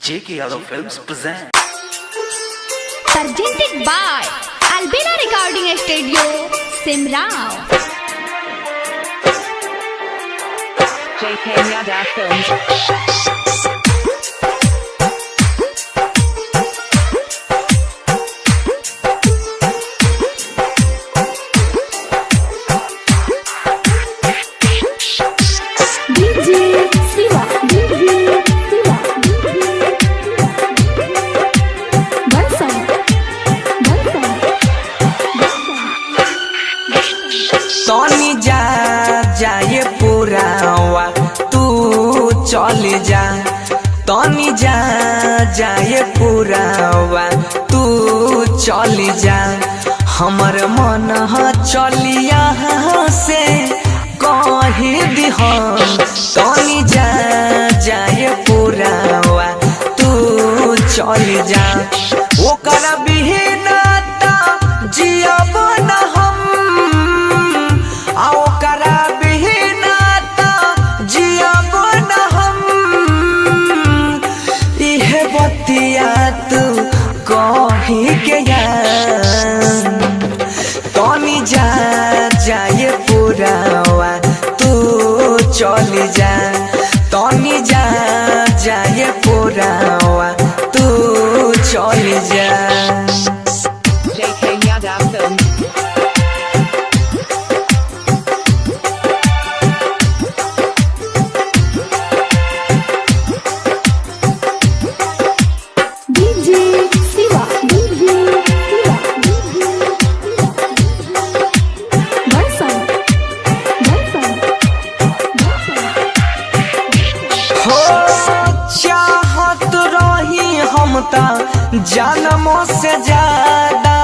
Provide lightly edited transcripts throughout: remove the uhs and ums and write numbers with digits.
J.K. Yadav Films present. Presented by Albina Recording Studio, Simrao. J.K. Yadav Films. सोनी जा जाए पुरावा तू चल जा तनी जा जाए पुरावा तू चल जा हमर मन चलिया से कही दिहन तनी जा जाए पुरावा तू चल जा ओकर बिना जियब न हम ओकरा बिना जियब न हम इहे बतिया तू कही के तनी जा जाए पुरावा तू चल जा तनी जा जाए पुरावा तू चल जा J.K. Yadav Films. चाहत रही हम जन्मों से ज्यादा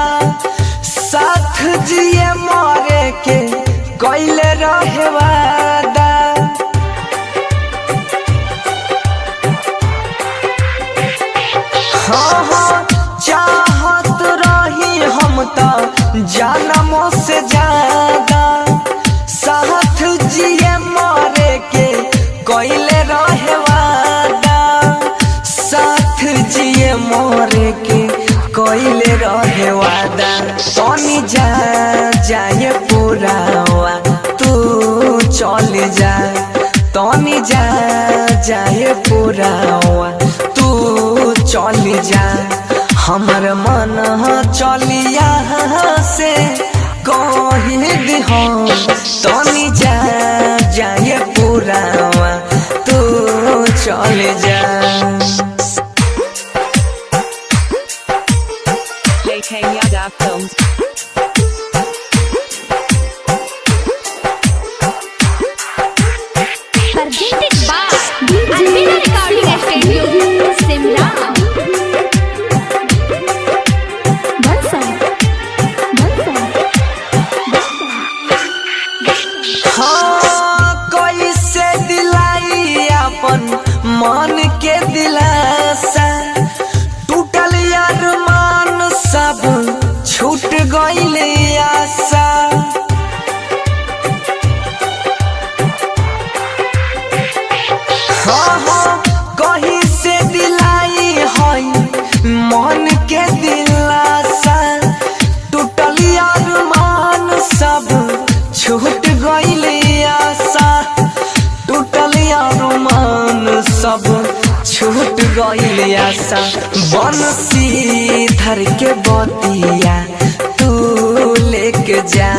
साथ जिए मरे के कैले रहे वादा हाँ चाहत रही हम जन्मों से ज्यादा साथ जिए मरे के कैले रहे वादा साथ जिए मरे के कैले रहे वादा तनी जा जाए पुरावा तू चल जा तनी जा जाए पुरावा तू चल जा हमर मन चलिया से कही दिहन तनी जा जाए पुरावा तू चल जा J.K. Yadav Films. Presented by Albina Recording Studio, Simrao. हाँ कैसे दिलाई अपन मन के दिलासा टूटल अरमान सब छूट गइल आशा हाँ कहीं से दिलाई है मन के दिलासा टूटल अरमान सब छूट गइल आशा टूटल अरमान सब छूट गइल आशा बंसी धर के बतिया तू लेके जा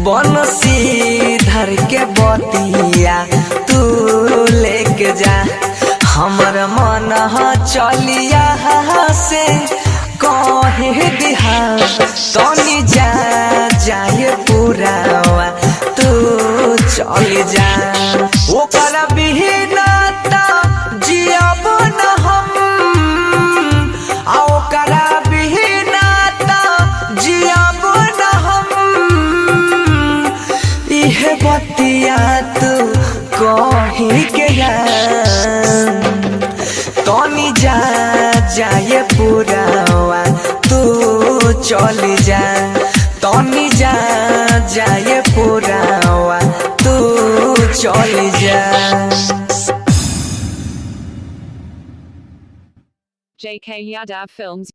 बंसी धर के बतिया तू लेके जा हमर मन चलिया से कहे दिहा तनी जा जाए पुरावा तू चल जा ओकर बिना जियब न हम ओकरा बिना जियब न हम इहे बतिया तू कही के तनी जा जाए पुरावा तू चल जा तनी जा जाए पुरावा तू चल जा। JK Yadav Films.